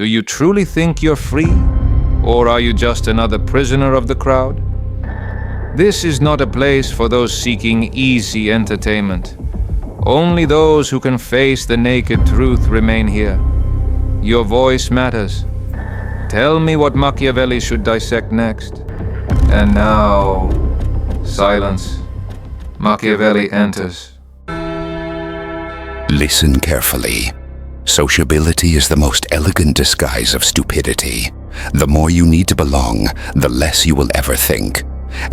Do you truly think you're free? Or are you just another prisoner of the crowd? This is not a place for those seeking easy entertainment. Only those who can face the naked truth remain here. Your voice matters. Tell me what Machiavelli should dissect next. And now, silence. Machiavelli enters. Listen carefully. Sociability is the most elegant disguise of stupidity. The more you need to belong, the less you will ever think.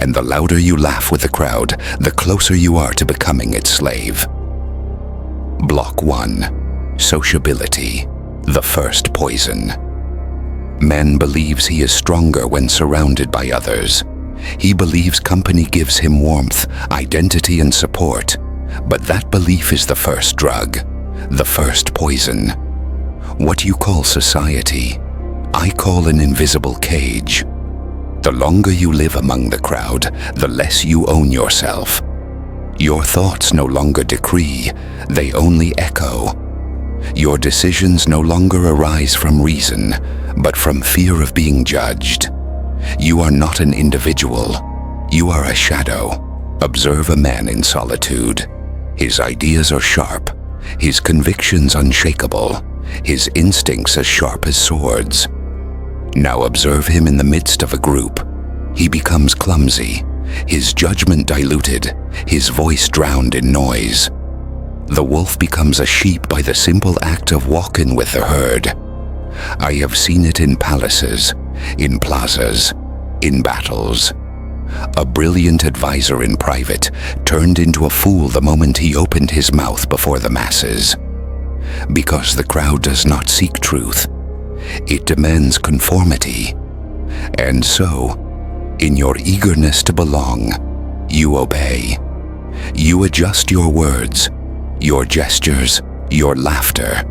And the louder you laugh with the crowd, the closer you are to becoming its slave. Block 1. Sociability, the first poison. Man believes he is stronger when surrounded by others. He believes company gives him warmth, identity, and support. But that belief is the first drug, the first poison. What you call society, I call an invisible cage. The longer you live among the crowd, the less you own yourself. Your thoughts no longer decree, they only echo. Your decisions no longer arise from reason, but from fear of being judged. You are not an individual, you are a shadow. Observe a man in solitude. His ideas are sharp, his convictions unshakable, his instincts as sharp as swords. Now observe him in the midst of a group. He becomes clumsy, his judgment diluted, his voice drowned in noise. The wolf becomes a sheep by the simple act of walking with the herd. I have seen it in palaces, in plazas, in battles. A brilliant advisor in private turned into a fool the moment he opened his mouth before the masses. Because the crowd does not seek truth. It demands conformity. And so, in your eagerness to belong, you obey. You adjust your words, your gestures, your laughter,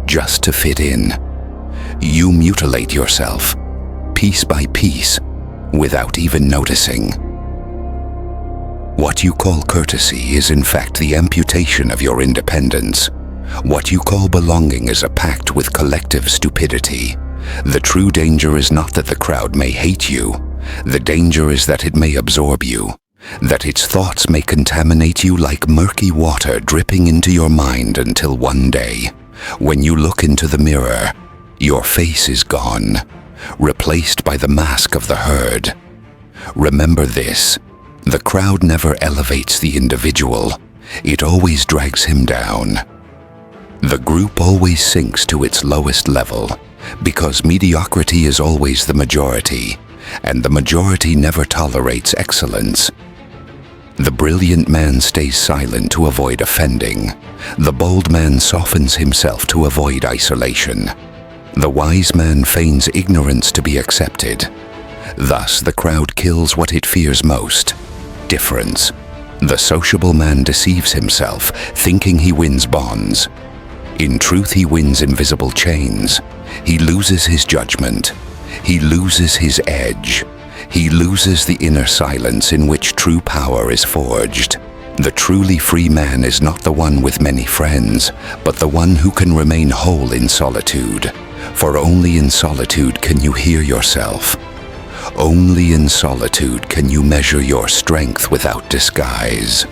just to fit in. You mutilate yourself, piece by piece, without even noticing. What you call courtesy is in fact the amputation of your independence. What you call belonging is a pact with collective stupidity. The true danger is not that the crowd may hate you. The danger is that it may absorb you, that its thoughts may contaminate you like murky water dripping into your mind until one day, when you look into the mirror, your face is gone, replaced by the mask of the herd. Remember this, the crowd never elevates the individual, it always drags him down. The group always sinks to its lowest level, because mediocrity is always the majority, and the majority never tolerates excellence. The brilliant man stays silent to avoid offending. The bold man softens himself to avoid isolation. The wise man feigns ignorance to be accepted. Thus, the crowd kills what it fears most: difference. The sociable man deceives himself, thinking he wins bonds. In truth, he wins invisible chains. He loses his judgment. He loses his edge. He loses the inner silence in which true power is forged. The truly free man is not the one with many friends, but the one who can remain whole in solitude. For only in solitude can you hear yourself. Only in solitude can you measure your strength without disguise.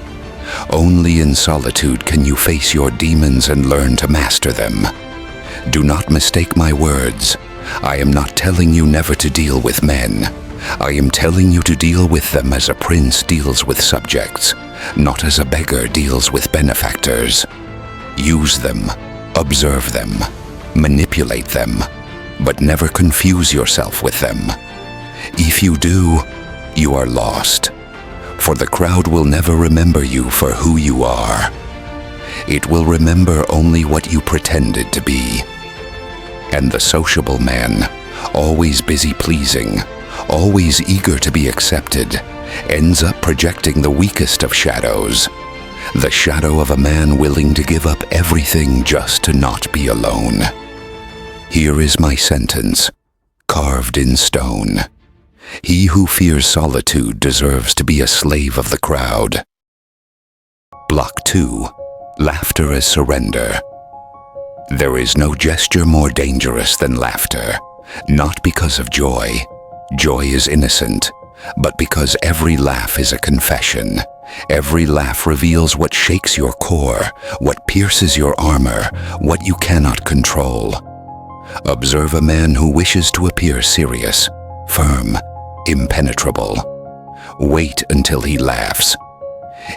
Only in solitude can you face your demons and learn to master them. Do not mistake my words. I am not telling you never to deal with men. I am telling you to deal with them as a prince deals with subjects, not as a beggar deals with benefactors. Use them, observe them, manipulate them, but never confuse yourself with them. If you do, you are lost, for the crowd will never remember you for who you are. It will remember only what you pretended to be. And the sociable man, always busy pleasing, always eager to be accepted, ends up projecting the weakest of shadows, the shadow of a man willing to give up everything just to not be alone. Here is my sentence, carved in stone. He who fears solitude deserves to be a slave of the crowd. Block 2. Laughter as surrender. There is no gesture more dangerous than laughter, not because of joy. Joy is innocent, but because every laugh is a confession. Every laugh reveals what shakes your core, what pierces your armor, what you cannot control. Observe a man who wishes to appear serious, firm, impenetrable. Wait until he laughs.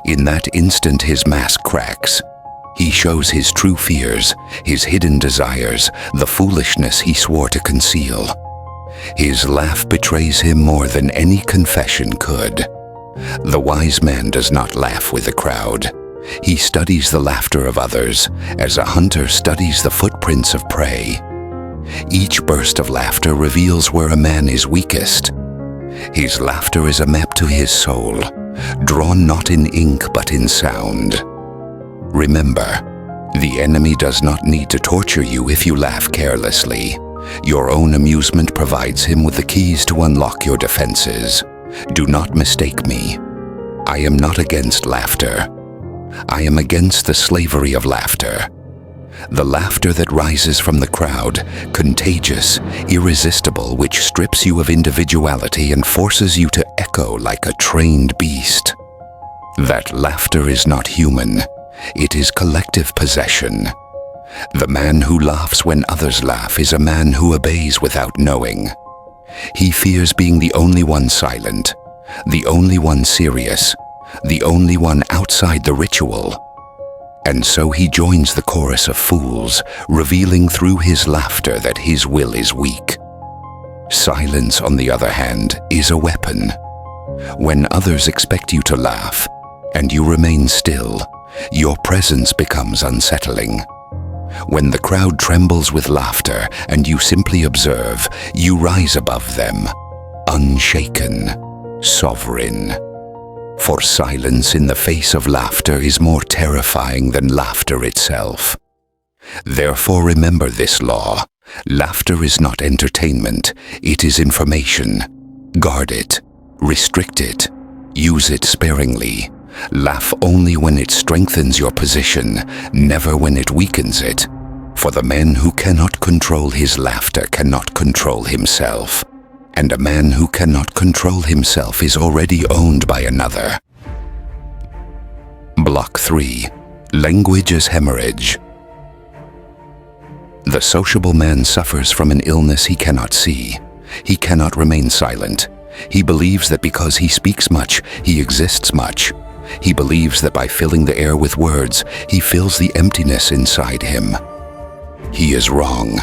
In that instant his mask cracks. He shows his true fears, his hidden desires, the foolishness he swore to conceal. His laugh betrays him more than any confession could. The wise man does not laugh with the crowd. He studies the laughter of others, as a hunter studies the footprints of prey. Each burst of laughter reveals where a man is weakest. His laughter is a map to his soul, drawn not in ink but in sound. Remember, the enemy does not need to torture you if you laugh carelessly. Your own amusement provides him with the keys to unlock your defenses. Do not mistake me. I am not against laughter. I am against the slavery of laughter. The laughter that rises from the crowd, contagious, irresistible, which strips you of individuality and forces you to echo like a trained beast. That laughter is not human. It is collective possession. The man who laughs when others laugh is a man who obeys without knowing. He fears being the only one silent, the only one serious, the only one outside the ritual. And so he joins the chorus of fools, revealing through his laughter that his will is weak. Silence, on the other hand, is a weapon. When others expect you to laugh, and you remain still, your presence becomes unsettling. When the crowd trembles with laughter and you simply observe, you rise above them, unshaken, sovereign. For silence in the face of laughter is more terrifying than laughter itself. Therefore remember this law. Laughter is not entertainment, it is information. Guard it, restrict it, use it sparingly. Laugh only when it strengthens your position, never when it weakens it. For the man who cannot control his laughter cannot control himself. And a man who cannot control himself is already owned by another. Block 3. Language as hemorrhage. The sociable man suffers from an illness he cannot see. He cannot remain silent. He believes that because he speaks much, he exists much. He believes that by filling the air with words, he fills the emptiness inside him. He is wrong.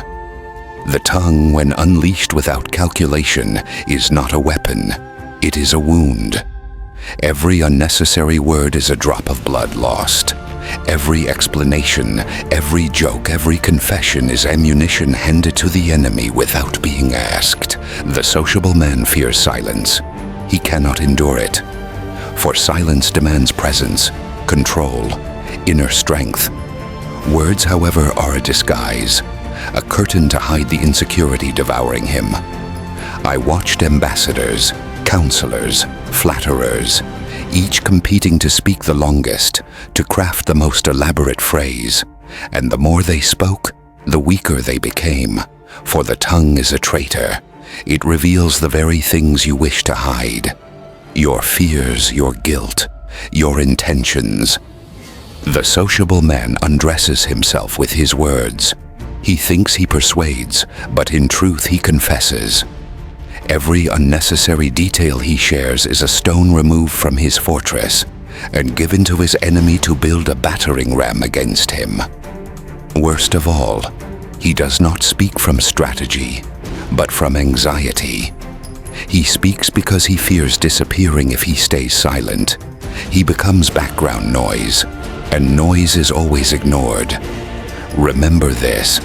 The tongue, when unleashed without calculation, is not a weapon. It is a wound. Every unnecessary word is a drop of blood lost. Every explanation, every joke, every confession is ammunition handed to the enemy without being asked. The sociable man fears silence. He cannot endure it. For silence demands presence, control, inner strength. Words, however, are a disguise, a curtain to hide the insecurity devouring him. I watched ambassadors, counselors, flatterers, each competing to speak the longest, to craft the most elaborate phrase, and the more they spoke, the weaker they became, for the tongue is a traitor. It reveals the very things you wish to hide. Your fears, your guilt, your intentions. The sociable man undresses himself with his words. He thinks he persuades, but in truth he confesses. Every unnecessary detail he shares is a stone removed from his fortress and given to his enemy to build a battering ram against him. Worst of all, he does not speak from strategy, but from anxiety. He speaks because he fears disappearing if he stays silent. He becomes background noise, and noise is always ignored. Remember this: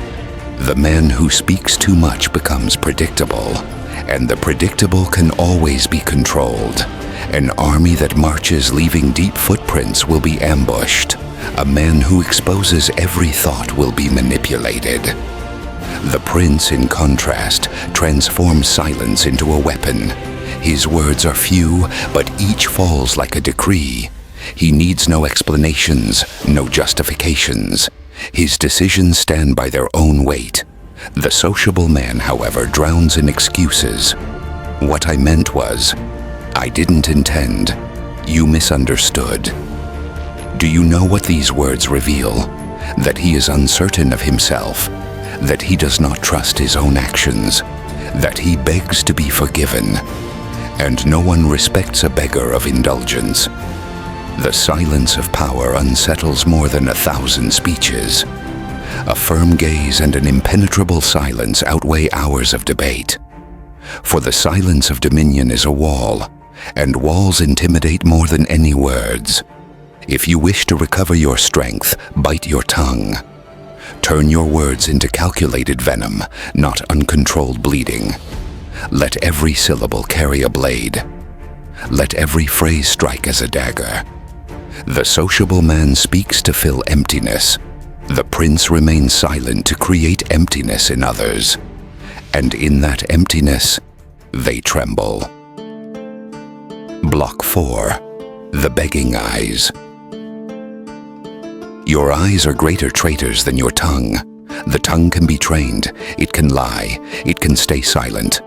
the man who speaks too much becomes predictable, and the predictable can always be controlled. An army that marches leaving deep footprints will be ambushed. A man who exposes every thought will be manipulated. The prince, in contrast, transforms silence into a weapon. His words are few, but each falls like a decree. He needs no explanations, no justifications. His decisions stand by their own weight. The sociable man, however, drowns in excuses. What I meant was, I didn't intend. You misunderstood. Do you know what these words reveal? That he is uncertain of himself, that he does not trust his own actions, that he begs to be forgiven, and no one respects a beggar of indulgence. The silence of power unsettles more than 1,000 speeches. A firm gaze and an impenetrable silence outweigh hours of debate. For the silence of dominion is a wall, and walls intimidate more than any words. If you wish to recover your strength, bite your tongue. Turn your words into calculated venom, not uncontrolled bleeding. Let every syllable carry a blade. Let every phrase strike as a dagger. The sociable man speaks to fill emptiness. The prince remains silent to create emptiness in others. And in that emptiness, they tremble. Block 4. The begging eyes. Your eyes are greater traitors than your tongue. The tongue can be trained, it can lie, it can stay silent.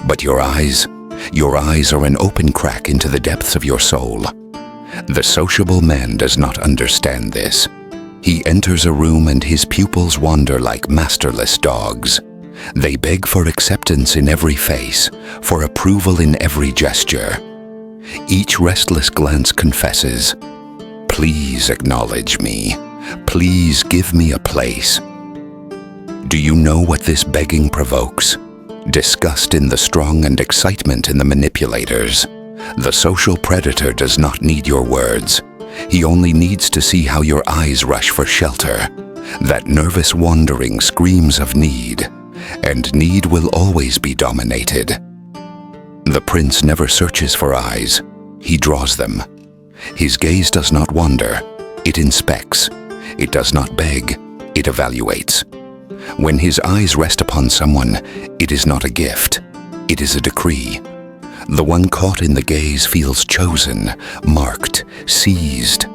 But your eyes are an open crack into the depths of your soul. The sociable man does not understand this. He enters a room and his pupils wander like masterless dogs. They beg for acceptance in every face, for approval in every gesture. Each restless glance confesses, "Please acknowledge me. Please give me a place." Do you know what this begging provokes? Disgust in the strong and excitement in the manipulators. The social predator does not need your words. He only needs to see how your eyes rush for shelter. That nervous wandering screams of need, and need will always be dominated. The prince never searches for eyes. He draws them. His gaze does not wander. It inspects. It does not beg. It evaluates. When his eyes rest upon someone, it is not a gift. It is a decree. The one caught in the gaze feels chosen, marked, seized.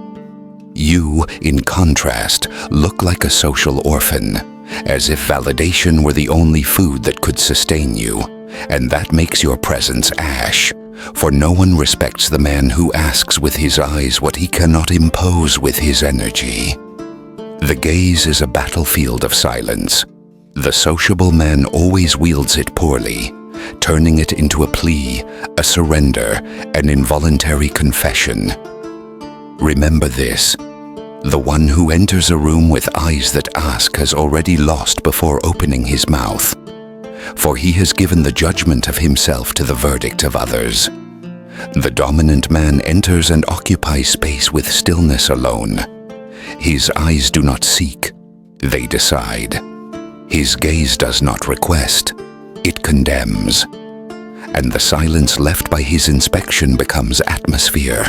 You, in contrast, look like a social orphan, as if validation were the only food that could sustain you, and that makes your presence ash, for no one respects the man who asks with his eyes what he cannot impose with his energy. The gaze is a battlefield of silence. The sociable man always wields it poorly, turning it into a plea, a surrender, an involuntary confession. Remember this: the one who enters a room with eyes that ask has already lost before opening his mouth, for he has given the judgment of himself to the verdict of others. The dominant man enters and occupies space with stillness alone. His eyes do not seek, they decide. His gaze does not request, it condemns. And the silence left by his inspection becomes atmosphere.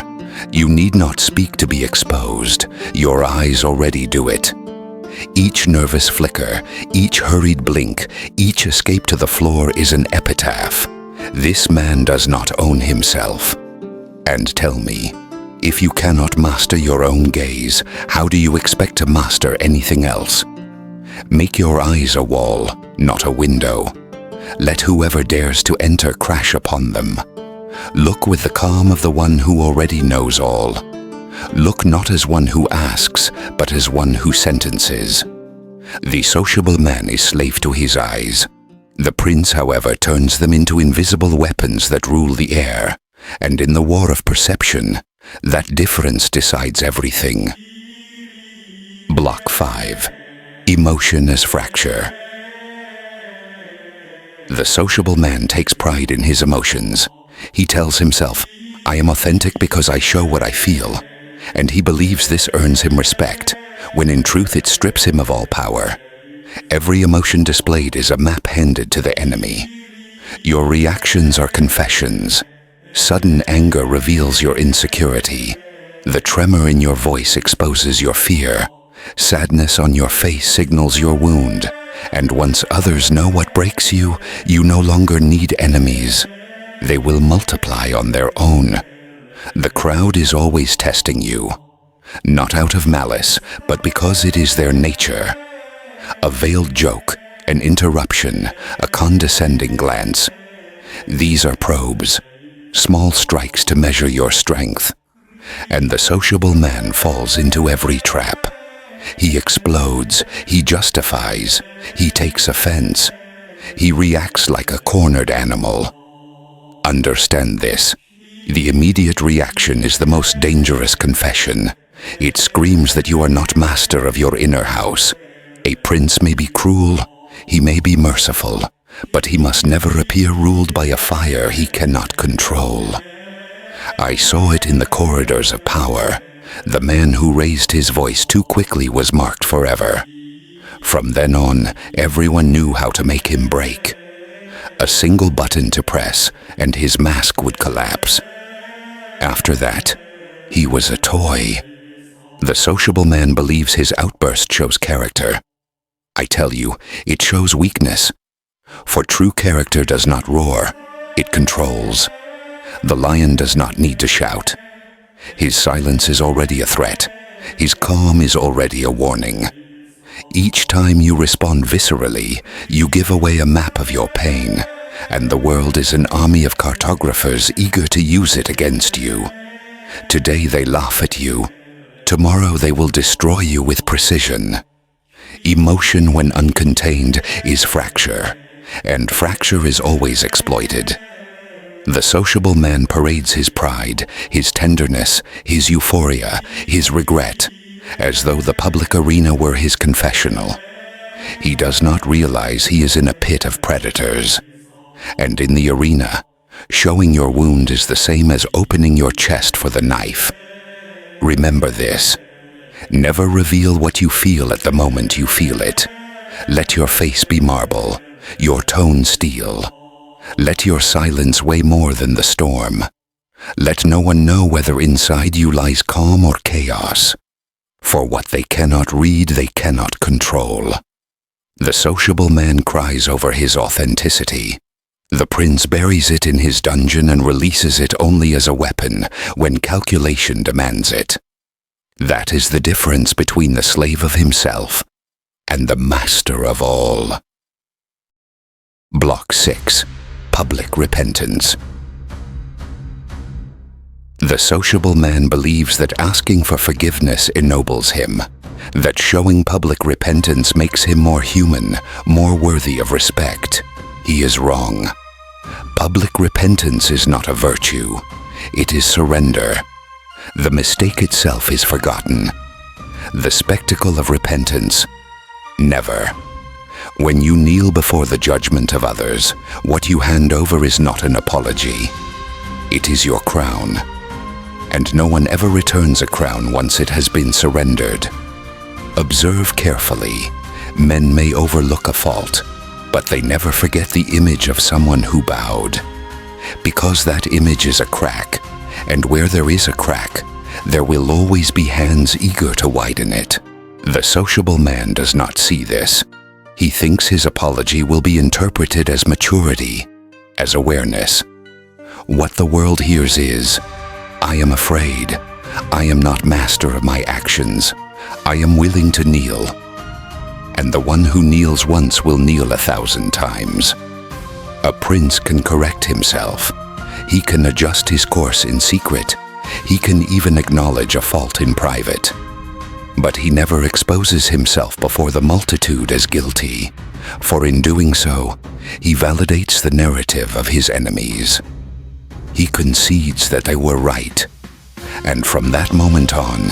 You need not speak to be exposed. Your eyes already do it. Each nervous flicker, each hurried blink, each escape to the floor is an epitaph. This man does not own himself. And tell me, if you cannot master your own gaze, how do you expect to master anything else? Make your eyes a wall, not a window. Let whoever dares to enter crash upon them. Look with the calm of the one who already knows all. Look not as one who asks, but as one who sentences. The sociable man is slave to his eyes. The prince, however, turns them into invisible weapons that rule the air. And in the war of perception, that difference decides everything. Block 5. Emotion as fracture. The sociable man takes pride in his emotions. He tells himself, "I am authentic because I show what I feel." And he believes this earns him respect, when in truth it strips him of all power. Every emotion displayed is a map handed to the enemy. Your reactions are confessions. Sudden anger reveals your insecurity. The tremor in your voice exposes your fear. Sadness on your face signals your wound. And once others know what breaks you, you no longer need enemies. They will multiply on their own. The crowd is always testing you. not out of malice, but because it is their nature. A veiled joke, an interruption, a condescending glance. These are probes, small strikes to measure your strength. And the sociable man falls into every trap. He explodes, he justifies, he takes offense. He reacts like a cornered animal. Understand this. The immediate reaction is the most dangerous confession. It screams that you are not master of your inner house. A prince may be cruel, he may be merciful, but he must never appear ruled by a fire he cannot control. I saw it in the corridors of power. The man who raised his voice too quickly was marked forever. From then on, everyone knew how to make him break. A single button to press, and his mask would collapse. After that, he was a toy. The sociable man believes his outburst shows character. I tell you, it shows weakness. For true character does not roar, it controls. The lion does not need to shout. His silence is already a threat. His calm is already a warning. Each time you respond viscerally, you give away a map of your pain, and the world is an army of cartographers eager to use it against you. Today they laugh at you. Tomorrow they will destroy you with precision. Emotion, when uncontained, is fracture, and fracture is always exploited. The sociable man parades his pride, his tenderness, his euphoria, his regret, as though the public arena were his confessional. He does not realize he is in a pit of predators. And in the arena, showing your wound is the same as opening your chest for the knife. Remember this. Never reveal what you feel at the moment you feel it. Let your face be marble, your tone steel. Let your silence weigh more than the storm. Let no one know whether inside you lies calm or chaos. For what they cannot read, they cannot control. The sociable man cries over his authenticity. The prince buries it in his dungeon and releases it only as a weapon when calculation demands it. That is the difference between the slave of himself and the master of all. Block 6. Public repentance. The sociable man believes that asking for forgiveness ennobles him, that showing public repentance makes him more human, more worthy of respect. He is wrong. Public repentance is not a virtue. It is surrender. The mistake itself is forgotten. The spectacle of repentance, never. When you kneel before the judgment of others, what you hand over is not an apology. It is your crown. And no one ever returns a crown once it has been surrendered. Observe carefully. Men may overlook a fault, but they never forget the image of someone who bowed. Because that image is a crack, and where there is a crack, there will always be hands eager to widen it. The sociable man does not see this. He thinks his apology will be interpreted as maturity, as awareness. What the world hears is, I am afraid. I am not master of my actions. I am willing to kneel. And the one who kneels once will kneel 1,000 times. A prince can correct himself. He can adjust his course in secret. He can even acknowledge a fault in private. But he never exposes himself before the multitude as guilty, for in doing so, he validates the narrative of his enemies. He concedes that they were right, and from that moment on,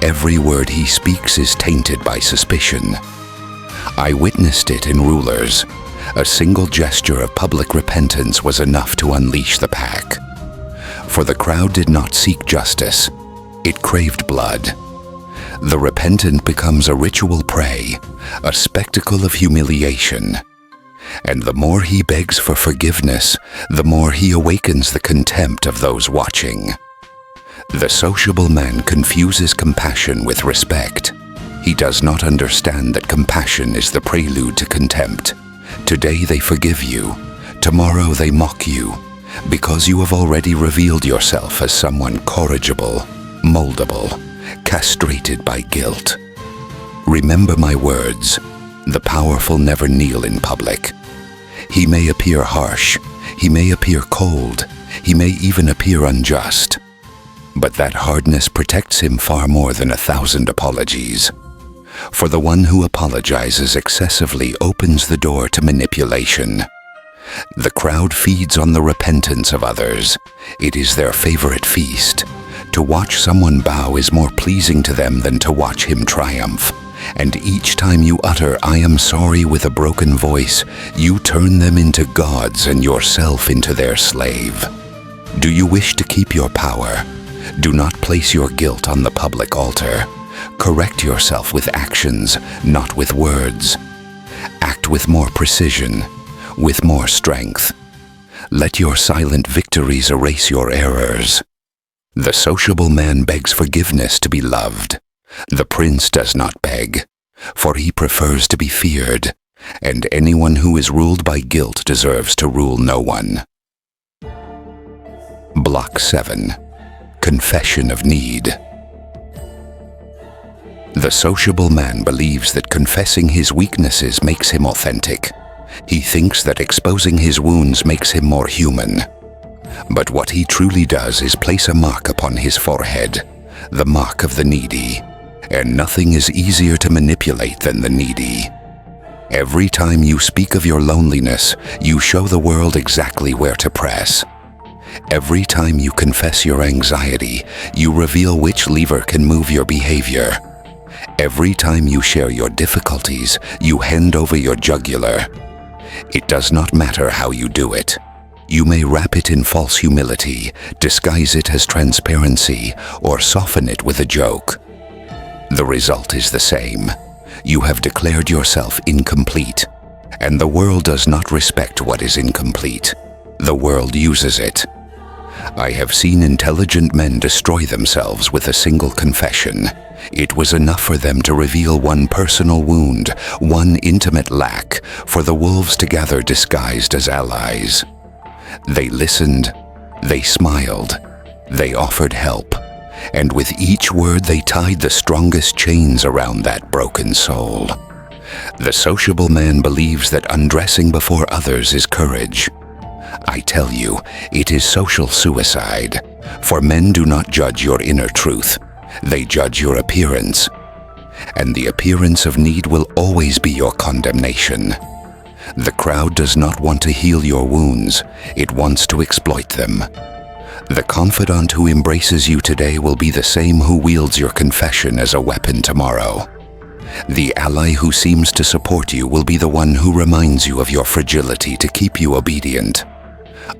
every word he speaks is tainted by suspicion. I witnessed it in rulers. A single gesture of public repentance was enough to unleash the pack. For the crowd did not seek justice, it craved blood. The repentant becomes a ritual prey, a spectacle of humiliation. And the more he begs for forgiveness, the more he awakens the contempt of those watching. The sociable man confuses compassion with respect. He does not understand that compassion is the prelude to contempt. Today they forgive you, tomorrow they mock you, because you have already revealed yourself as someone corrigible, moldable, castrated by guilt. Remember my words, the powerful never kneel in public. He may appear harsh, he may appear cold, he may even appear unjust. But that hardness protects him far more than 1,000 apologies. For the one who apologizes excessively opens the door to manipulation. The crowd feeds on the repentance of others. It is their favorite feast. To watch someone bow is more pleasing to them than to watch him triumph. And each time you utter, "I am sorry," with a broken voice, you turn them into gods and yourself into their slave. Do you wish to keep your power? Do not place your guilt on the public altar. Correct yourself with actions, not with words. Act with more precision, with more strength. Let your silent victories erase your errors. The sociable man begs forgiveness to be loved. The prince does not beg, for he prefers to be feared, and anyone who is ruled by guilt deserves to rule no one. Block 7. Confession of Need. The sociable man believes that confessing his weaknesses makes him authentic. He thinks that exposing his wounds makes him more human. But what he truly does is place a mark upon his forehead, the mark of the needy. And nothing is easier to manipulate than the needy. Every time you speak of your loneliness, you show the world exactly where to press. Every time you confess your anxiety, you reveal which lever can move your behavior. Every time you share your difficulties, you hand over your jugular. It does not matter how you do it. You may wrap it in false humility, disguise it as transparency, or soften it with a joke. The result is the same. You have declared yourself incomplete, and the world does not respect what is incomplete. The world uses it. I have seen intelligent men destroy themselves with a single confession. It was enough for them to reveal one personal wound, one intimate lack, for the wolves to gather disguised as allies. They listened, they smiled, they offered help, and with each word they tied the strongest chains around that broken soul. The sociable man believes that undressing before others is courage. I tell you, it is social suicide, for men do not judge your inner truth, they judge your appearance. And the appearance of need will always be your condemnation. The crowd does not want to heal your wounds, it wants to exploit them. The confidant who embraces you today will be the same who wields your confession as a weapon tomorrow. The ally who seems to support you will be the one who reminds you of your fragility to keep you obedient.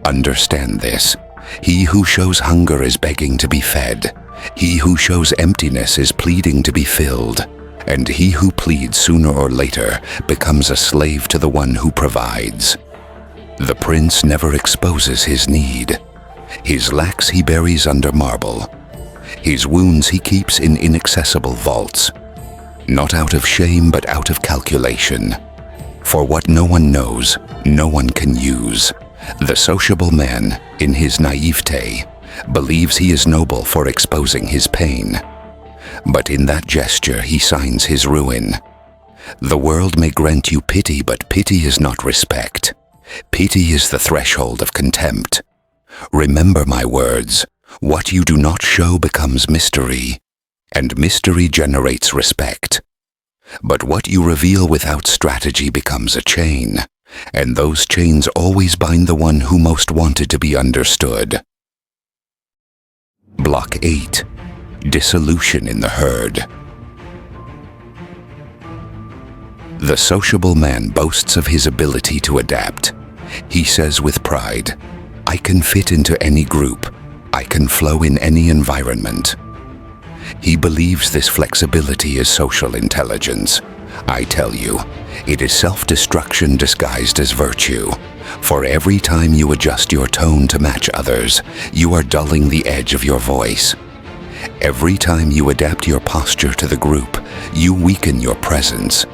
Understand this. He who shows hunger is begging to be fed. He who shows emptiness is pleading to be filled. And he who pleads sooner or later becomes a slave to the one who provides. The prince never exposes his need. His lacks he buries under marble. His wounds he keeps in inaccessible vaults. Not out of shame, but out of calculation. For what no one knows, no one can use. The sociable man, in his naivete, believes he is noble for exposing his pain. But in that gesture he signs his ruin. The world may grant you pity, but pity is not respect. Pity is the threshold of contempt. Remember my words. What you do not show becomes mystery, and mystery generates respect. But what you reveal without strategy becomes a chain, and those chains always bind the one who most wanted to be understood. Block 8. Dissolution in the herd. The sociable man boasts of his ability to adapt. He says with pride, "I can fit into any group. I can flow in any environment." He believes this flexibility is social intelligence. I tell you, it is self-destruction disguised as virtue. For every time you adjust your tone to match others, you are dulling the edge of your voice. Every time you adapt your posture to the group, you weaken your presence.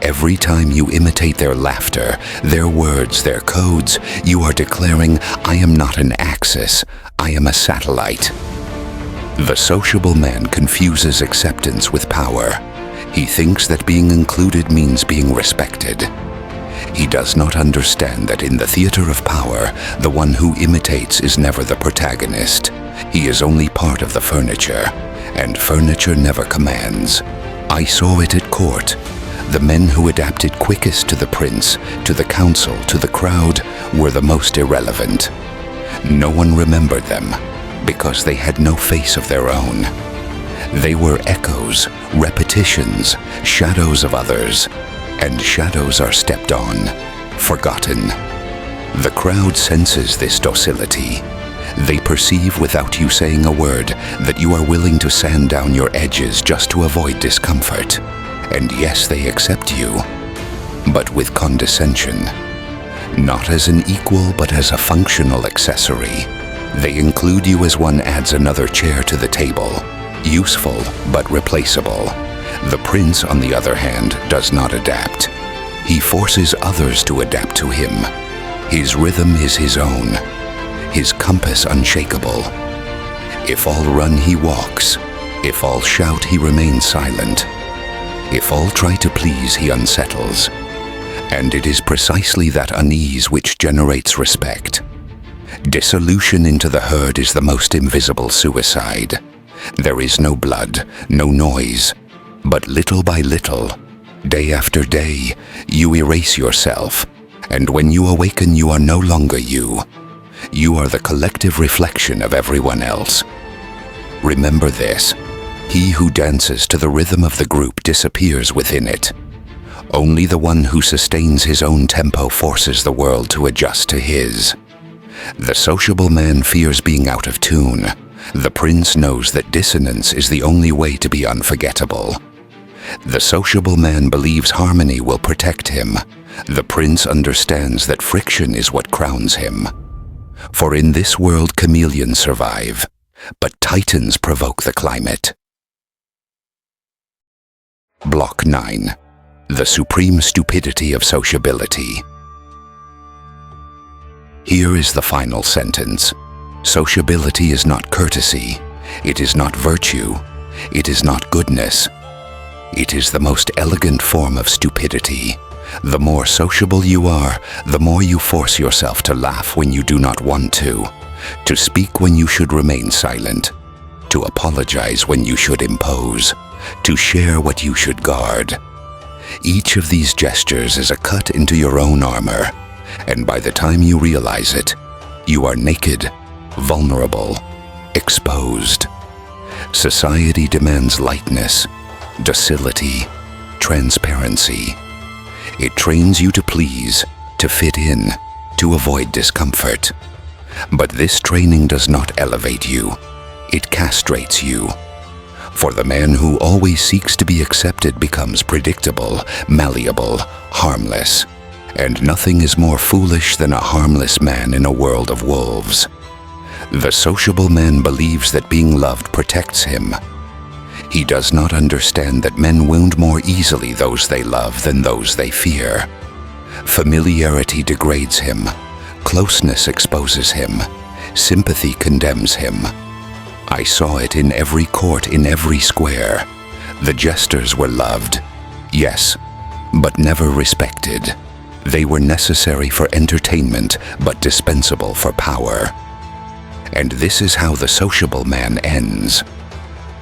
Every time you imitate their laughter, their words, their codes, you are declaring, "I am not an axis, I am a satellite." The sociable man confuses acceptance with power. He thinks that being included means being respected. He does not understand that in the theater of power, the one who imitates is never the protagonist. He is only part of the furniture, and furniture never commands. I saw it at court. The men who adapted quickest to the prince, to the council, to the crowd, were the most irrelevant. No one remembered them, because they had no face of their own. They were echoes, repetitions, shadows of others, and shadows are stepped on, forgotten. The crowd senses this docility. They perceive without you saying a word that you are willing to sand down your edges just to avoid discomfort. And yes, they accept you, but with condescension. Not as an equal, but as a functional accessory. They include you as one adds another chair to the table, useful but replaceable. The prince, on the other hand, does not adapt. He forces others to adapt to him. His rhythm is his own, his compass unshakable. If all run, he walks. If all shout, he remains silent. If all try to please, he unsettles. And it is precisely that unease which generates respect. Dissolution into the herd is the most invisible suicide. There is no blood, no noise, but little by little, day after day, you erase yourself, and when you awaken, you are no longer you. You are the collective reflection of everyone else. Remember this. He who dances to the rhythm of the group disappears within it. Only the one who sustains his own tempo forces the world to adjust to his. The sociable man fears being out of tune. The prince knows that dissonance is the only way to be unforgettable. The sociable man believes harmony will protect him. The prince understands that friction is what crowns him. For in this world chameleons survive, but titans provoke the climate. Block 9. The supreme stupidity of sociability. Here is the final sentence. Sociability is not courtesy. It is not virtue. It is not goodness. It is the most elegant form of stupidity. The more sociable you are, the more you force yourself to laugh when you do not want to speak when you should remain silent, to apologize when you should impose, to share what you should guard. Each of these gestures is a cut into your own armor, and by the time you realize it, you are naked, vulnerable, exposed. Society demands lightness, docility, transparency. It trains you to please, to fit in, to avoid discomfort. But this training does not elevate you. It castrates you. For the man who always seeks to be accepted becomes predictable, malleable, harmless. And nothing is more foolish than a harmless man in a world of wolves. The sociable man believes that being loved protects him. He does not understand that men wound more easily those they love than those they fear. Familiarity degrades him. Closeness exposes him. Sympathy condemns him. I saw it in every court, in every square. The jesters were loved, yes, but never respected. They were necessary for entertainment, but dispensable for power. And this is how the sociable man ends.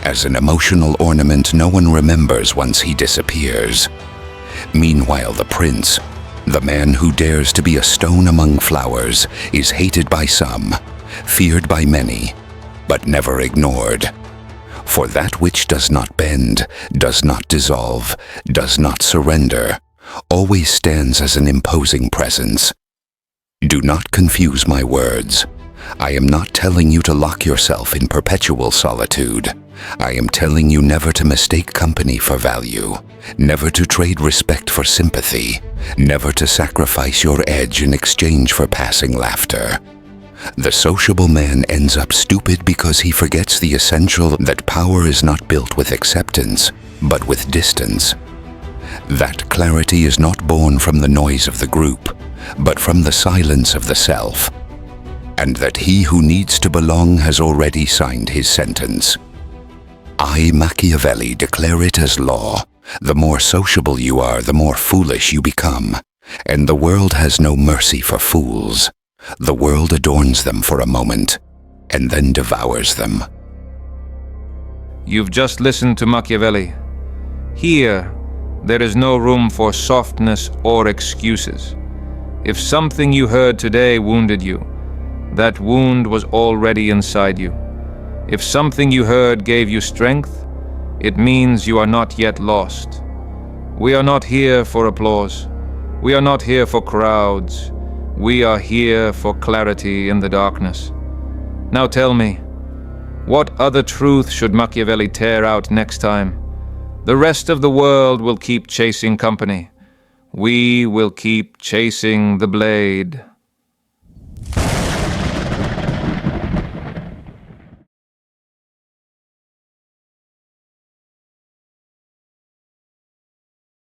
As an emotional ornament no one remembers once he disappears. Meanwhile, the prince, the man who dares to be a stone among flowers, is hated by some, feared by many, but never ignored. For that which does not bend, does not dissolve, does not surrender, always stands as an imposing presence. Do not confuse my words. I am not telling you to lock yourself in perpetual solitude. I am telling you never to mistake company for value, never to trade respect for sympathy, never to sacrifice your edge in exchange for passing laughter. The sociable man ends up stupid because he forgets the essential that power is not built with acceptance, but with distance. That clarity is not born from the noise of the group, but from the silence of the self. And that he who needs to belong has already signed his sentence. I, Machiavelli, declare it as law. The more sociable you are, the more foolish you become. And the world has no mercy for fools. The world adorns them for a moment, and then devours them. You've just listened to Machiavelli. Here, there is no room for softness or excuses. If something you heard today wounded you, that wound was already inside you. If something you heard gave you strength, it means you are not yet lost. We are not here for applause. We are not here for crowds. We are here for clarity in the darkness. Now tell me, what other truth should Machiavelli tear out next time? The rest of the world will keep chasing company. We will keep chasing the blade.